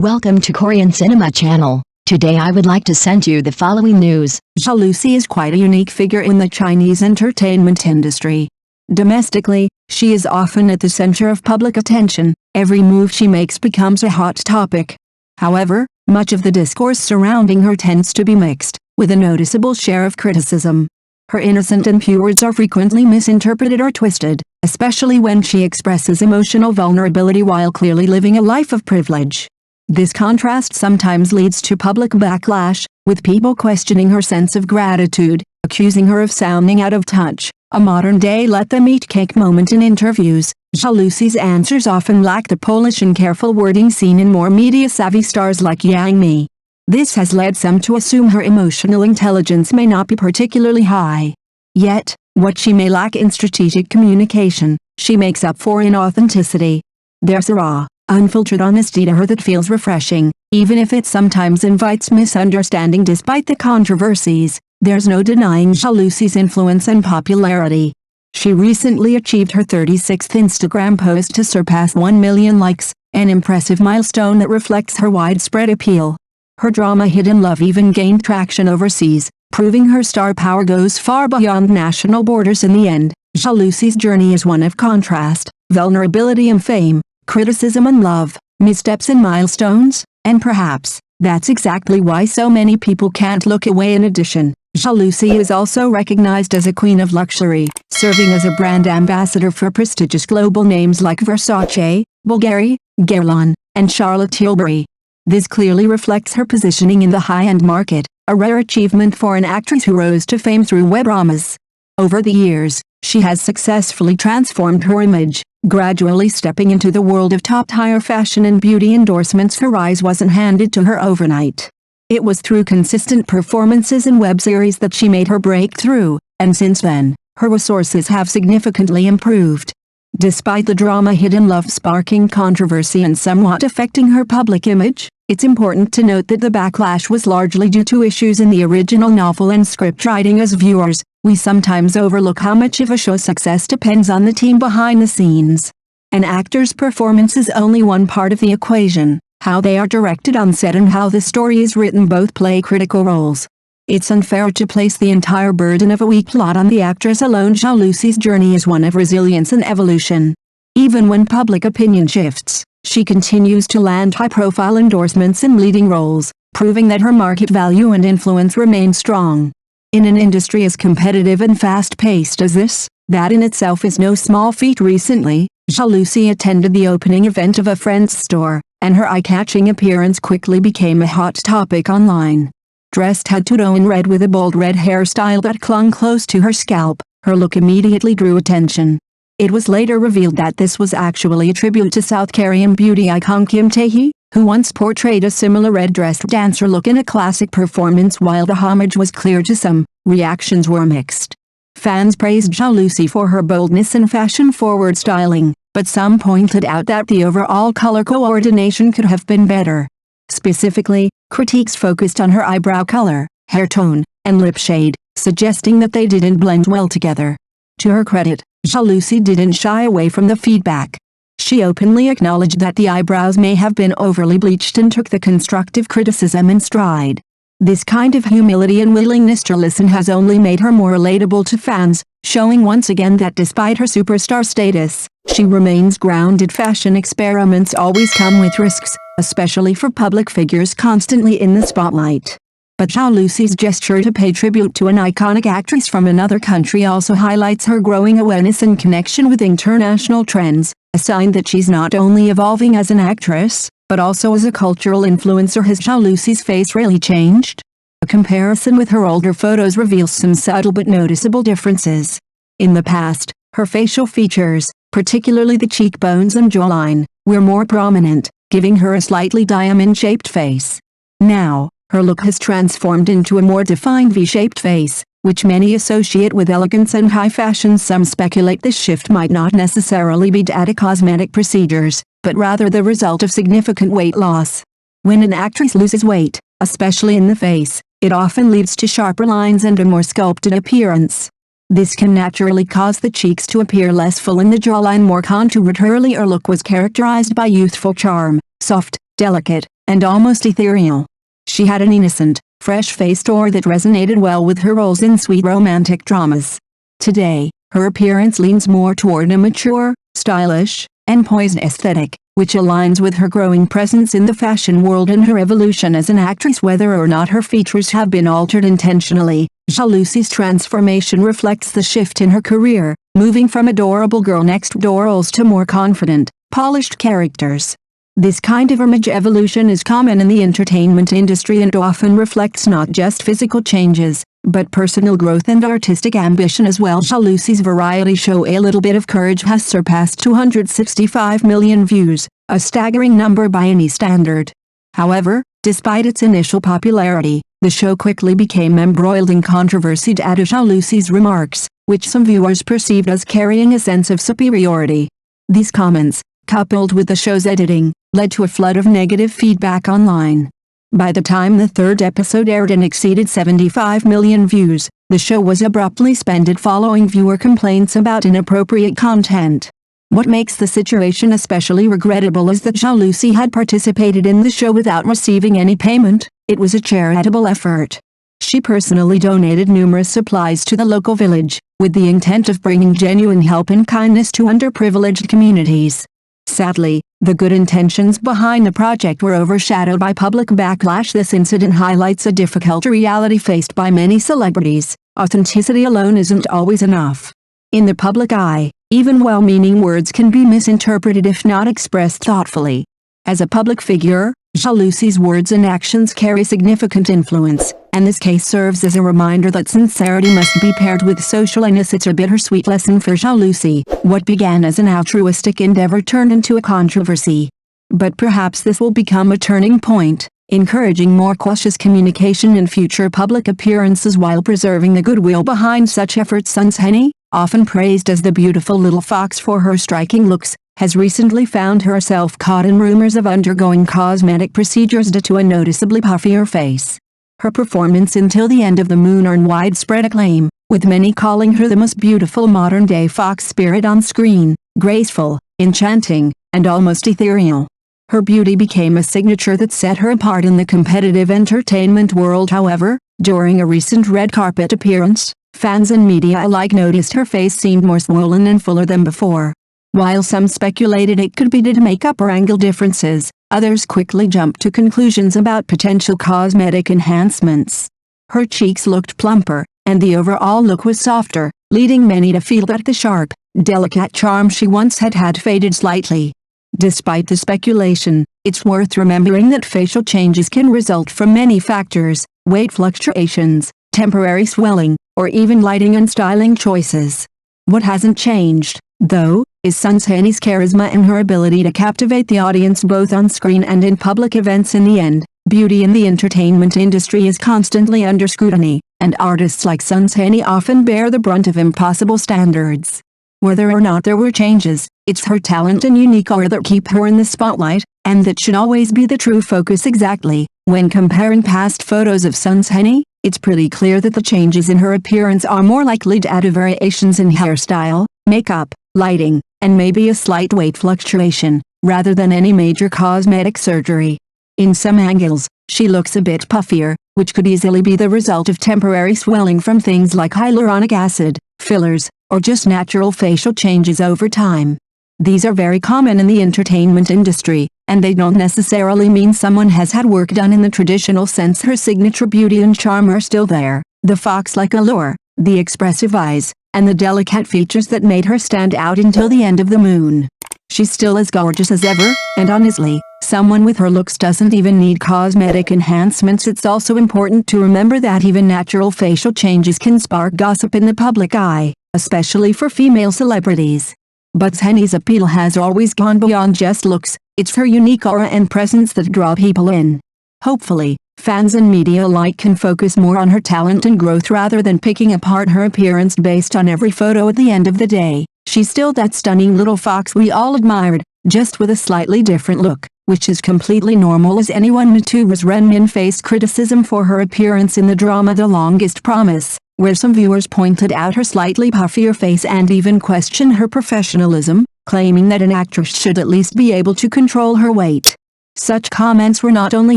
Welcome to Korean Cinema Channel. Today I would like to send you the following news. Zhao Lusi is quite a unique figure in the Chinese entertainment industry. Domestically, she is often at the center of public attention. Every move she makes becomes a hot topic. However, much of the discourse surrounding her tends to be mixed, with a noticeable share of criticism. Her innocent and pure words are frequently misinterpreted or twisted, especially when she expresses emotional vulnerability while clearly living a life of privilege. This contrast sometimes leads to public backlash, with people questioning her sense of gratitude, accusing her of sounding out of touch, a modern-day let-them-eat-cake moment in interviews. Zhao Lusi's answers often lack the polish and careful wording seen in more media-savvy stars like Yang Mi. This has led some to assume her emotional intelligence may not be particularly high. Yet, what she may lack in strategic communication, she makes up for in authenticity. There's a raw, unfiltered honesty to her that feels refreshing, even if it sometimes invites misunderstanding. Despite the controversies, there's no denying Zhao Lusi's influence and popularity. She recently achieved her 36th Instagram post to surpass 1 million likes, an impressive milestone that reflects her widespread appeal. Her drama Hidden Love even gained traction overseas, proving her star power goes far beyond national borders. In the end, Zhao Lusi's journey is one of contrast, vulnerability and fame, criticism and love, missteps and milestones, and perhaps, that's exactly why so many people can't look away. In addition, Zhao Lusi is also recognized as a queen of luxury, serving as a brand ambassador for prestigious global names like Versace, Bulgari, Guerlain, and Charlotte Tilbury. This clearly reflects her positioning in the high-end market, a rare achievement for an actress who rose to fame through web dramas. Over the years, she has successfully transformed her image, gradually stepping into the world of top-tier fashion and beauty endorsements. Her rise wasn't handed to her overnight. It was through consistent performances in web series that she made her breakthrough, and since then, her resources have significantly improved. Despite the drama Hidden Love sparking controversy and somewhat affecting her public image, it's important to note that the backlash was largely due to issues in the original novel and script writing. As viewers, we sometimes overlook how much of a show's success depends on the team behind the scenes. An actor's performance is only one part of the equation. How they are directed on set and how the story is written both play critical roles. It's unfair to place the entire burden of a weak plot on the actress alone. Zhao Lusi's journey is one of resilience and evolution. Even when public opinion shifts, she continues to land high-profile endorsements in leading roles, proving that her market value and influence remain strong. In an industry as competitive and fast-paced as this, that in itself is no small feat. Recently, Zhao Lusi attended the opening event of a friend's store, and her eye-catching appearance quickly became a hot topic online. Dressed head-to-toe in red with a bold red hairstyle that clung close to her scalp, her look immediately drew attention. It was later revealed that this was actually a tribute to South Korean beauty icon Kim Tae-hee, who once portrayed a similar red-dressed dancer look in a classic performance. While the homage was clear to some, reactions were mixed. Fans praised Zhao Lusi for her boldness and fashion-forward styling, but some pointed out that the overall color coordination could have been better. Specifically, critiques focused on her eyebrow color, hair tone, and lip shade, suggesting that they didn't blend well together. To her credit, Zhao Lusi didn't shy away from the feedback. She openly acknowledged that the eyebrows may have been overly bleached and took the constructive criticism in stride. This kind of humility and willingness to listen has only made her more relatable to fans, showing once again that despite her superstar status, she remains grounded. Fashion experiments always come with risks, especially for public figures constantly in the spotlight. But Zhao Lusi's gesture to pay tribute to an iconic actress from another country also highlights her growing awareness and connection with international trends, a sign that she's not only evolving as an actress, but also as a cultural influencer. Has Zhao Lusi's face really changed? A comparison with her older photos reveals some subtle but noticeable differences. In the past, her facial features, particularly the cheekbones and jawline, were more prominent, giving her a slightly diamond-shaped face. Now, her look has transformed into a more defined V-shaped face, which many associate with elegance and high fashion. Some speculate this shift might not necessarily be due to cosmetic procedures, but rather the result of significant weight loss. When an actress loses weight, especially in the face, it often leads to sharper lines and a more sculpted appearance. This can naturally cause the cheeks to appear less full and the jawline more contoured. Her earlier look was characterized by youthful charm, soft, delicate, and almost ethereal. She had an innocent, fresh-faced aura that resonated well with her roles in sweet romantic dramas. Today, her appearance leans more toward a mature, stylish, and poised aesthetic, which aligns with her growing presence in the fashion world and her evolution as an actress. Whether or not her features have been altered intentionally, Zhao Lusi's transformation reflects the shift in her career, moving from adorable girl next door roles to more confident, polished characters. This kind of image evolution is common in the entertainment industry and often reflects not just physical changes, but personal growth and artistic ambition as well. Zhao Lusi's variety show A Little Bit of Courage has surpassed 265 million views, a staggering number by any standard. However, despite its initial popularity, the show quickly became embroiled in controversy due to Zhao Lusi's remarks, which some viewers perceived as carrying a sense of superiority. These comments, coupled with the show's editing, led to a flood of negative feedback online. By the time the third episode aired and exceeded 75 million views, the show was abruptly suspended following viewer complaints about inappropriate content. What makes the situation especially regrettable is that Zhao Lusi had participated in the show without receiving any payment. It was a charitable effort. She personally donated numerous supplies to the local village, with the intent of bringing genuine help and kindness to underprivileged communities. Sadly, the good intentions behind the project were overshadowed by public backlash. This incident highlights a difficult reality faced by many celebrities. Authenticity alone isn't always enough. In the public eye, even well-meaning words can be misinterpreted if not expressed thoughtfully. As a public figure, Zhao Lusi's words and actions carry significant influence, and this case serves as a reminder that sincerity must be paired with socialness. It's a bittersweet lesson for Zhao Lusi. What began as an altruistic endeavor turned into a controversy. But perhaps this will become a turning point, encouraging more cautious communication in future public appearances while preserving the goodwill behind such efforts. Zhenni, often praised as the beautiful little fox for her striking looks, has recently found herself caught in rumors of undergoing cosmetic procedures due to a noticeably puffier face. Her performance in Till the End of the Moon earned widespread acclaim, with many calling her the most beautiful modern-day fox spirit on screen, graceful, enchanting, and almost ethereal. Her beauty became a signature that set her apart in the competitive entertainment world. However, during a recent red carpet appearance, fans and media alike noticed her face seemed more swollen and fuller than before. While some speculated it could be due to makeup or angle differences, others quickly jumped to conclusions about potential cosmetic enhancements. Her cheeks looked plumper, and the overall look was softer, leading many to feel that the sharp, delicate charm she once had faded slightly. Despite the speculation, it's worth remembering that facial changes can result from many factors: weight fluctuations, temporary swelling, or even lighting and styling choices. What hasn't changed, though, is Zhenni's charisma and her ability to captivate the audience both on screen and in public events. In the end, beauty in the entertainment industry is constantly under scrutiny, and artists like Zhenni often bear the brunt of impossible standards. Whether or not there were changes, it's her talent and unique aura that keep her in the spotlight, and that should always be the true focus. Exactly. When comparing past photos of Zhenni, it's pretty clear that the changes in her appearance are more likely due to variations in hairstyle, makeup, lighting, and maybe a slight weight fluctuation, rather than any major cosmetic surgery. In some angles, she looks a bit puffier, which could easily be the result of temporary swelling from things like hyaluronic acid, fillers, or just natural facial changes over time. These are very common in the entertainment industry, and they don't necessarily mean someone has had work done in the traditional sense. Her signature beauty and charm are still there: the fox-like allure, the expressive eyes, and the delicate features that made her stand out until the end of the moon. She's still as gorgeous as ever, and honestly, someone with her looks doesn't even need cosmetic enhancements. It's also important to remember that even natural facial changes can spark gossip in the public eye, especially for female celebrities. But Zhenni's appeal has always gone beyond just looks. It's her unique aura and presence that draw people in. Hopefully, fans and media alike can focus more on her talent and growth rather than picking apart her appearance based on every photo. At the end of the day, she's still that stunning little fox we all admired, just with a slightly different look, which is completely normal. As anyone YouTuber's Ren Min faced criticism for her appearance in the drama The Longest Promise, where some viewers pointed out her slightly puffier face and even questioned her professionalism, claiming that an actress should at least be able to control her weight. Such comments were not only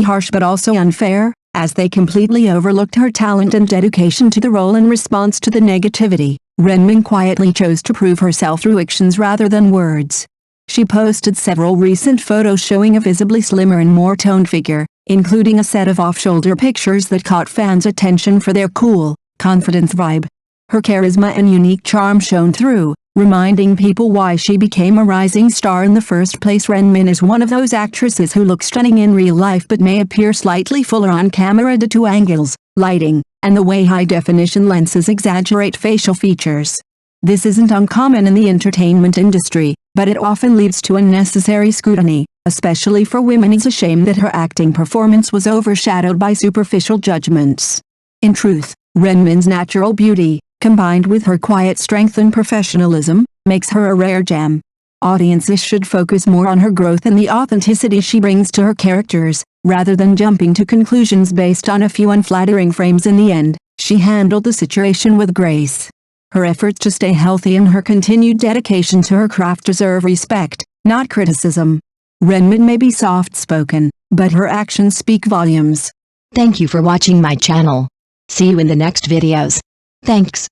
harsh but also unfair, as they completely overlooked her talent and dedication to the role. In response to the negativity, Ren Min quietly chose to prove herself through actions rather than words. She posted several recent photos showing a visibly slimmer and more toned figure, including a set of off-shoulder pictures that caught fans' attention for their cool, confident vibe. Her charisma and unique charm shone through, reminding people why she became a rising star in the first place. Ren Min is one of those actresses who look stunning in real life but may appear slightly fuller on camera due to angles, lighting, and the way high-definition lenses exaggerate facial features. This isn't uncommon in the entertainment industry, but it often leads to unnecessary scrutiny, especially for women. It's a shame that her acting performance was overshadowed by superficial judgments. In truth, Ren Min's natural beauty, combined with her quiet strength and professionalism, makes her a rare gem. Audiences should focus more on her growth and the authenticity she brings to her characters, rather than jumping to conclusions based on a few unflattering frames. In the end, she handled the situation with grace. Her efforts to stay healthy and her continued dedication to her craft deserve respect, not criticism. Ren Min may be soft-spoken, but her actions speak volumes. Thank you for watching my channel. See you in the next videos. Thanks.